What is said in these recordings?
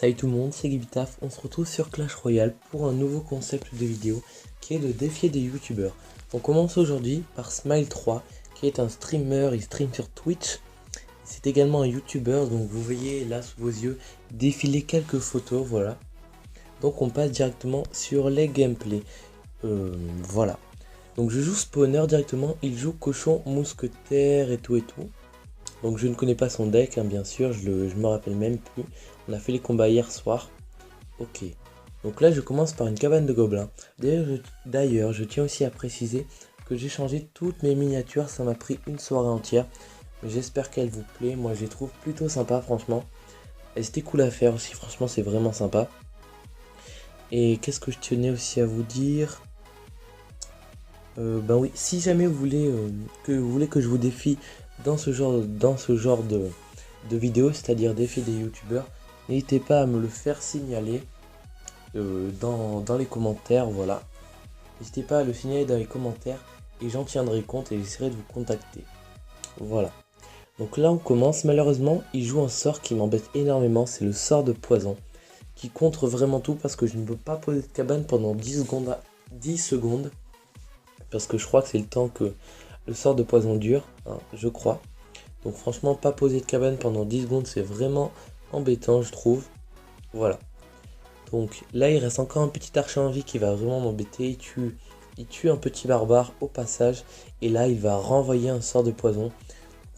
Salut tout le monde, c'est Gibitaf. On se retrouve sur Clash Royale pour un nouveau concept de vidéo qui est de défier des youtubeurs. On commence aujourd'hui par Smile3 qui est un streamer, il stream sur Twitch. C'est également un youtubeur, donc vous voyez là sous vos yeux défiler quelques photos, voilà. Donc on passe directement sur les gameplays. Voilà. Donc je joue spawner directement, il joue cochon, mousquetaire et tout. Donc je ne connais pas son deck, hein, bien sûr, je me rappelle même plus. On a fait les combats hier soir. Ok. Donc là je commence par une cabane de gobelins. D'ailleurs, je tiens aussi à préciser que j'ai changé toutes mes miniatures. Ça m'a pris une soirée entière. Mais j'espère qu'elle vous plaît. Moi je les trouve plutôt sympa, franchement. Et c'était cool à faire aussi, franchement c'est vraiment sympa. Et qu'est-ce que je tenais aussi à vous dire? Ben oui, si jamais vous voulez que je vous défie dans ce genre de vidéo, c'est-à-dire défier des youtubeurs, n'hésitez pas à me le faire signaler dans les commentaires, voilà. N'hésitez pas à le signaler dans les commentaires et j'en tiendrai compte et j'essaierai de vous contacter. Voilà. Donc là on commence, malheureusement il joue un sort qui m'embête énormément, c'est le sort de poison, qui contre vraiment tout parce que je ne peux pas poser de cabane pendant 10 secondes. Parce que je crois que c'est le temps que le sort de poison dure, hein, je crois. Donc franchement, pas poser de cabane pendant 10 secondes, c'est vraiment embêtant, je trouve. Voilà. Donc là, il reste encore un petit archer en vie qui va vraiment m'embêter. Il tue un petit barbare au passage. Et là, il va renvoyer un sort de poison.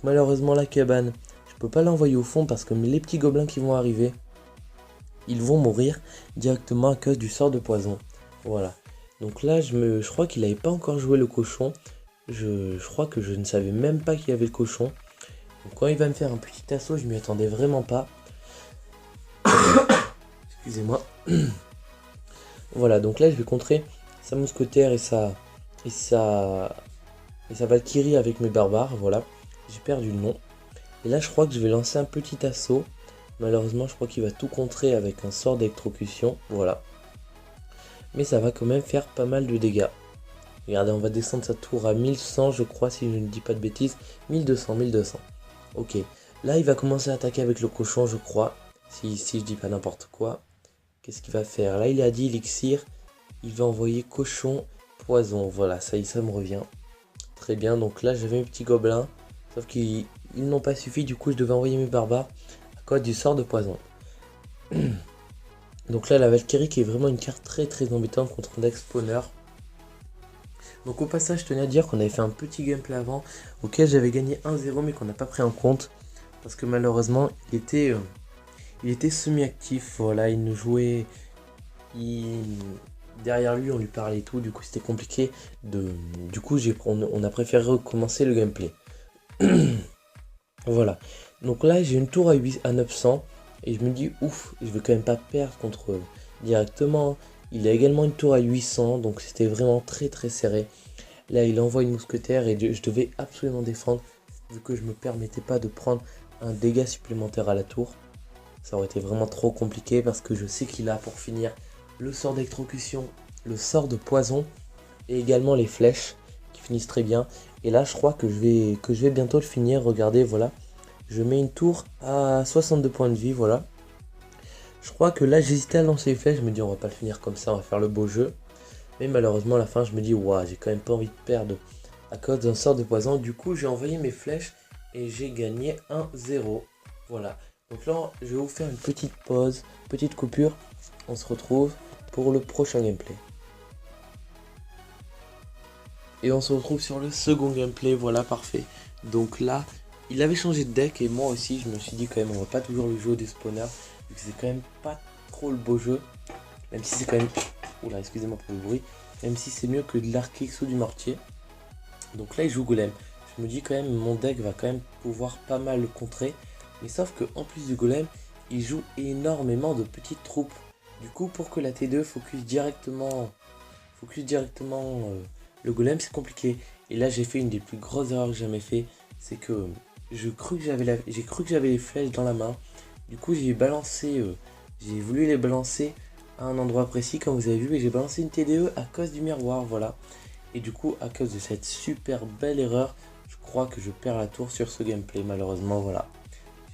Malheureusement, la cabane, je peux pas l'envoyer au fond parce que les petits gobelins qui vont arriver, ils vont mourir directement à cause du sort de poison. Voilà. Donc là, je crois qu'il n'avait pas encore joué le cochon. Je crois que je ne savais même pas qu'il y avait le cochon. Donc quand il va me faire un petit assaut, je m'y attendais vraiment pas. Excusez-moi. Voilà, donc là je vais contrer sa mousquetaire et sa Valkyrie avec mes barbares, voilà. J'ai perdu le nom. Et là je crois que je vais lancer un petit assaut. Malheureusement je crois qu'il va tout contrer avec un sort d'électrocution, voilà. Mais ça va quand même faire pas mal de dégâts. Regardez, on va descendre sa tour à 1100 je crois, si je ne dis pas de bêtises. 1200. Ok, là il va commencer à attaquer avec le cochon je crois. Si je dis pas n'importe quoi. Qu'est-ce qu'il va faire? Là il a dit élixir. Il va envoyer cochon, poison. Voilà, ça me revient. Très bien, donc là j'avais mes petits gobelins. Sauf qu'ils n'ont pas suffi, du coup je devais envoyer mes barbares à cause du sort de poison. Donc là la Valkyrie qui est vraiment une carte très embêtante contre un deck spawner. Donc au passage je tenais à dire qu'on avait fait un petit gameplay avant auquel j'avais gagné 1-0 mais qu'on n'a pas pris en compte. Parce que malheureusement il était semi-actif, voilà, il nous jouait, derrière lui on lui parlait et tout, du coup c'était compliqué, du coup on a préféré recommencer le gameplay. Voilà, donc là j'ai une tour à 900 et je me dis ouf, je vais quand même pas perdre contre eux directement. Il a également une tour à 800, donc c'était vraiment très serré. Là il envoie une mousquetaire et je devais absolument défendre vu que je me permettais pas de prendre un dégât supplémentaire à la tour. Ça aurait été vraiment trop compliqué parce que je sais qu'il a pour finir le sort d'électrocution, le sort de poison et également les flèches qui finissent très bien. Et là je crois que je vais bientôt le finir. Regardez, voilà, je mets une tour à 62 points de vie, voilà. Je crois que là j'hésitais à lancer les flèches, je me dis on va pas le finir comme ça, on va faire le beau jeu. Mais malheureusement à la fin je me dis ouah, j'ai quand même pas envie de perdre à cause d'un sort de poison. Du coup j'ai envoyé mes flèches et j'ai gagné 1-0. Voilà. Donc là, je vais vous faire une petite pause, petite coupure. On se retrouve pour le prochain gameplay. Et on se retrouve sur le second gameplay, voilà, parfait. Donc là, il avait changé de deck et moi aussi, je me suis dit quand même, on va pas toujours le jouer des spawners. Vu que c'est quand même pas trop le beau jeu. Même si c'est quand même... Oula, excusez-moi pour le bruit. Même si c'est mieux que de l'arc-x ou du mortier. Donc là, il joue golem. Je me dis quand même, mon deck va quand même pouvoir pas mal le contrer. Mais sauf que en plus du golem, il joue énormément de petites troupes. Du coup, pour que la T2 focus directement le golem, c'est compliqué. Et là, j'ai fait une des plus grosses erreurs que j'ai jamais fait. C'est que j'ai cru que j'avais les flèches dans la main. Du coup, j'ai voulu les balancer à un endroit précis, comme vous avez vu. Et j'ai balancé une TDE à cause du miroir, voilà. Et du coup, à cause de cette super belle erreur, je crois que je perds la tour sur ce gameplay, malheureusement, voilà.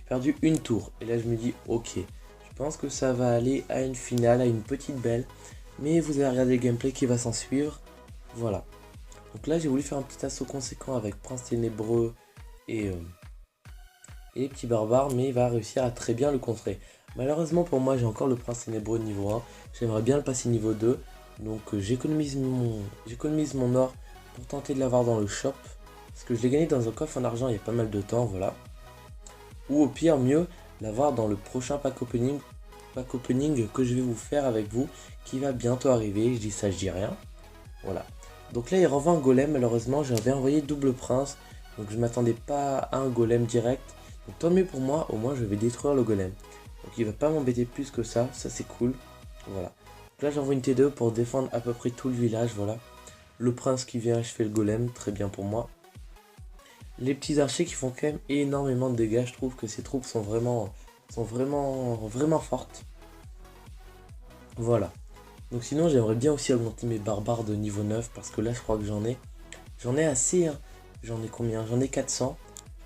Perdu une tour et là je me dis ok, je Je pense que ça va aller à une finale, à une petite belle. Mais vous allez regarder le gameplay qui va s'en suivre. Voilà. Donc là, j'ai voulu faire un petit assaut conséquent avec Prince Ténébreux et les petits barbares. Mais il va réussir à très bien le contrer. Malheureusement pour moi, j'ai encore le Prince Ténébreux niveau 1. J'aimerais bien le passer niveau 2. Donc j'économise mon or pour tenter de l'avoir dans le shop. Parce que je l'ai gagné dans un coffre en argent il y a pas mal de temps, voilà. Ou au pire, mieux, l'avoir dans le prochain pack opening que je vais vous faire avec vous, qui va bientôt arriver. Je dis ça, je dis rien. Voilà. Donc là, il renvoie un golem. Malheureusement, j'avais envoyé double prince. Donc je m'attendais pas à un golem direct. Donc tant mieux pour moi, au moins je vais détruire le golem. Donc il va pas m'embêter plus que ça c'est cool. Voilà. Donc là, j'envoie une T2 pour défendre à peu près tout le village, voilà. Le prince qui vient achever le golem, très bien pour moi. Les petits archers qui font quand même énormément de dégâts. Je trouve que ces troupes sont vraiment fortes. Voilà. Donc sinon j'aimerais bien aussi augmenter mes barbares de niveau 9 parce que là je crois que j'en ai assez. Hein. J'en ai combien? J'en ai 400.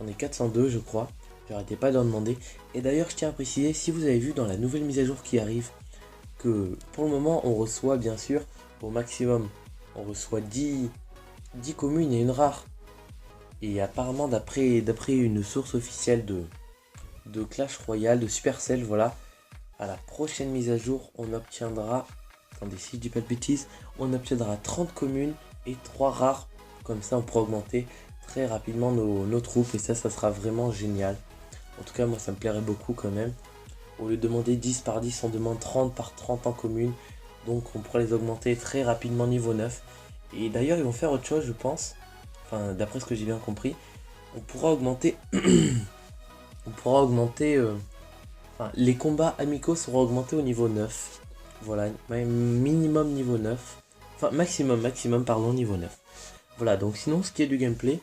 J'en ai 402 je crois. J'arrêtais pas d'en demander. Et d'ailleurs je tiens à préciser, si vous avez vu dans la nouvelle mise à jour qui arrive, que pour le moment on reçoit bien sûr au maximum. On reçoit 10 communes et une rare. Et apparemment d'après une source officielle de Clash Royale, de Supercell, voilà, à la prochaine mise à jour, on obtiendra, attendez si je dis pas de bêtises, on obtiendra 30 communes et 3 rares. Comme ça on pourra augmenter très rapidement nos troupes et ça sera vraiment génial. En tout cas moi ça me plairait beaucoup quand même. Au lieu de demander 10 par 10, on demande 30 par 30 en commune. Donc on pourra les augmenter très rapidement niveau 9. Et d'ailleurs ils vont faire autre chose je pense. Enfin, d'après ce que j'ai bien compris, on pourra augmenter, enfin, les combats amicaux seront augmentés au niveau 9. Voilà, minimum niveau 9. Enfin, maximum, pardon, niveau 9. Voilà, donc sinon, ce qui est du gameplay,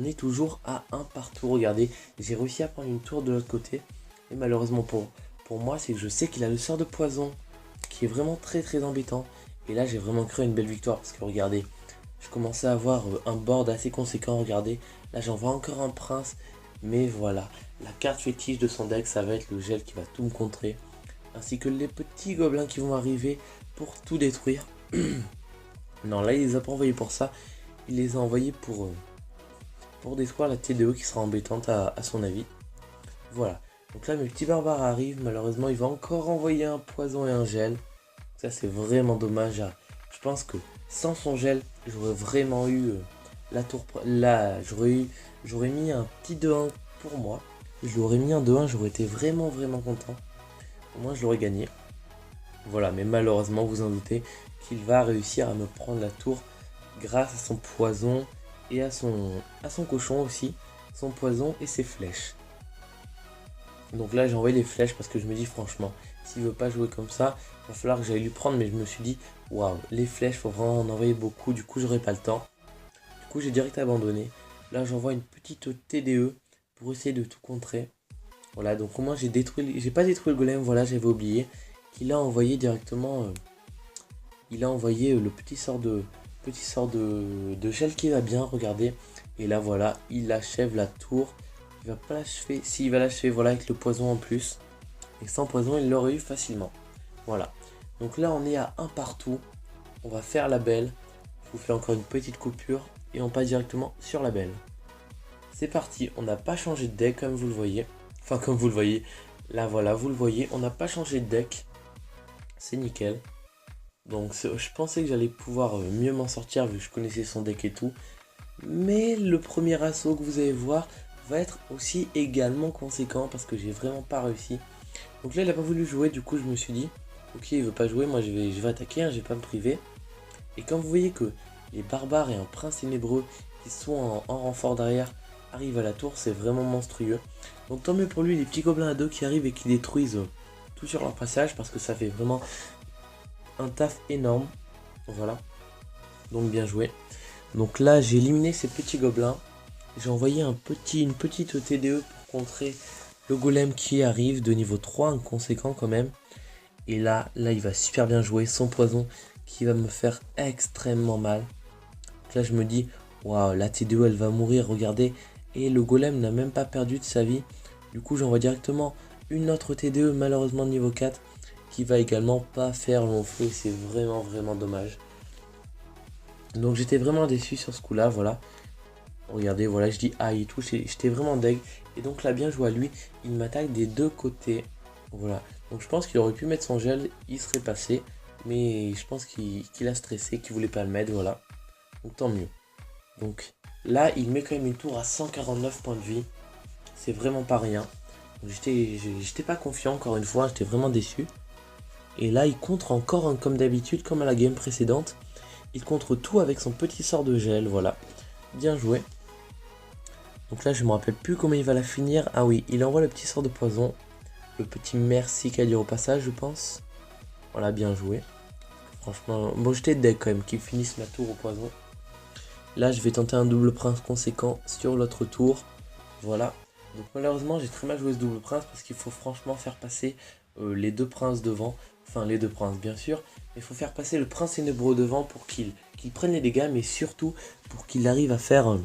on est toujours à 1 partout. Regardez, j'ai réussi à prendre une tour de l'autre côté. Et malheureusement pour moi, c'est que je sais qu'il a le sort de poison, qui est vraiment très embêtant. Et là, j'ai vraiment cru à une belle victoire, parce que regardez, je commençais à avoir un board assez conséquent, regardez. Là j'en vois encore un prince. Mais voilà, la carte fétiche de son deck, ça va être le gel qui va tout me contrer. Ainsi que les petits gobelins qui vont arriver pour tout détruire. Non, là il les a pas envoyés pour ça. Il les a envoyés pour détruire la T2 qui sera embêtante à son avis. Voilà, donc là mes petits barbares arrivent. Malheureusement il va encore envoyer un poison et un gel. Ça c'est vraiment dommage. Je pense que sans son gel, j'aurais vraiment eu la tour. Là, j'aurais mis un petit 2-1 pour moi. Je l'aurais mis un 2-1, j'aurais été vraiment content. Au moins, je l'aurais gagné. Voilà, mais malheureusement, vous en doutez, qu'il va réussir à me prendre la tour grâce à son poison et à son cochon aussi. Son poison et ses flèches. Donc là, j'ai envoyé les flèches parce que je me dis franchement, s'il veut pas jouer comme ça, il va falloir que j'aille lui prendre. Mais je me suis dit, waouh, les flèches, faut vraiment en envoyer beaucoup. Du coup, j'aurai pas le temps. Du coup, j'ai direct abandonné. Là, j'envoie une petite TDE pour essayer de tout contrer. Voilà, donc au moins, j'ai pas détruit le golem. Voilà, j'avais oublié qu'il a envoyé directement. Il a envoyé le petit sort de gel qui va bien. Regardez. Et là, voilà, il achève la tour. Il va pas l'achever. S'il va l'achever, voilà, avec le poison en plus. Et sans poison, il l'aurait eu facilement. Voilà. Donc là, on est à 1 partout. On va faire la belle. Je vous fais encore une petite coupure. Et on passe directement sur la belle. C'est parti. On n'a pas changé de deck comme vous le voyez. Enfin, comme vous le voyez. Là, voilà, vous le voyez. On n'a pas changé de deck. C'est nickel. Donc, je pensais que j'allais pouvoir mieux m'en sortir vu que je connaissais son deck et tout. Mais le premier assaut que vous allez voir va être aussi également conséquent parce que j'ai vraiment pas réussi. Donc là il a pas voulu jouer, du coup je me suis dit ok, il veut pas jouer, moi je vais attaquer, hein, je vais pas me priver. Et quand vous voyez que les barbares et un prince ténébreux qui sont en renfort derrière arrivent à la tour, c'est vraiment monstrueux. Donc tant mieux pour lui, les petits gobelins à deux qui arrivent et qui détruisent tout sur leur passage parce que ça fait vraiment un taf énorme. Voilà, donc bien joué. Donc là j'ai éliminé ces petits gobelins. J'ai envoyé une petite TDE pour contrer le golem qui arrive de niveau 3, un conséquent quand même. Et là il va super bien jouer son poison qui va me faire extrêmement mal. Donc là je me dis, waouh, la TDE elle va mourir, regardez. Et le golem n'a même pas perdu de sa vie. Du coup j'envoie directement une autre TDE malheureusement niveau 4 qui va également pas faire long feu. C'est vraiment dommage. Donc j'étais vraiment déçu sur ce coup là, voilà. Regardez, voilà, je dis aïe et tout, j'étais vraiment deg. Et donc là, bien joué à lui, il m'attaque des deux côtés. Voilà, donc je pense qu'il aurait pu mettre son gel, il serait passé. Mais je pense qu'il a stressé, qu'il voulait pas le mettre, voilà. Donc tant mieux. Donc là, il met quand même une tour à 149 points de vie. C'est vraiment pas rien. J'étais pas confiant, encore une fois, j'étais vraiment déçu. Et là, il contre encore, comme d'habitude, comme à la game précédente. Il contre tout avec son petit sort de gel, voilà. Bien joué. Donc là, je me rappelle plus comment il va la finir. Ah oui, il envoie le petit sort de poison. Le petit merci qu'à dire au passage, je pense. Voilà, bien joué. Franchement, bon, j'étais deck quand même qu'il finisse ma tour au poison. Là, je vais tenter un double prince conséquent sur l'autre tour. Voilà. Donc malheureusement, j'ai très mal joué ce double prince parce qu'il faut franchement faire passer les deux princes devant. Enfin, les deux princes, bien sûr. Mais il faut faire passer le prince ténébreux devant pour qu'il prenne les dégâts, mais surtout pour qu'il arrive à faire...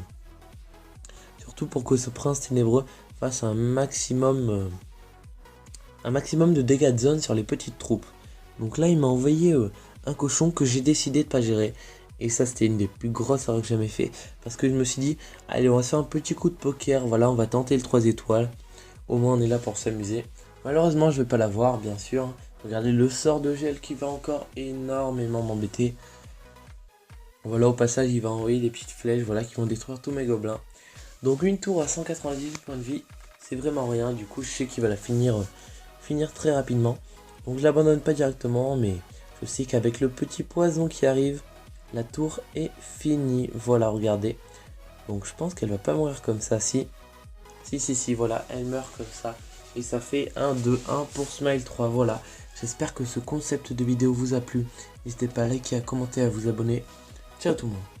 surtout pour que ce prince ténébreux fasse un maximum de dégâts de zone sur les petites troupes. Donc là, il m'a envoyé un cochon que j'ai décidé de pas gérer. Et ça, c'était une des plus grosses erreurs que j'ai jamais fait. Parce que je me suis dit, allez, on va se faire un petit coup de poker. Voilà, on va tenter le 3 étoiles. Au moins, on est là pour s'amuser. Malheureusement, je vais pas l'avoir, bien sûr. Regardez le sort de gel qui va encore énormément m'embêter. Voilà, au passage, il va envoyer des petites flèches, voilà, qui vont détruire tous mes gobelins. Donc une tour à 198 points de vie, c'est vraiment rien. Du coup, je sais qu'il va la finir très rapidement. Donc je l'abandonne pas directement, mais je sais qu'avec le petit poison qui arrive, la tour est finie. Voilà, regardez. Donc je pense qu'elle va pas mourir comme ça, si, voilà, elle meurt comme ça. Et ça fait 1, 2, 1 pour Smile 3, voilà. J'espère que ce concept de vidéo vous a plu. N'hésitez pas à liker, à commenter, à vous abonner. Ciao tout le monde.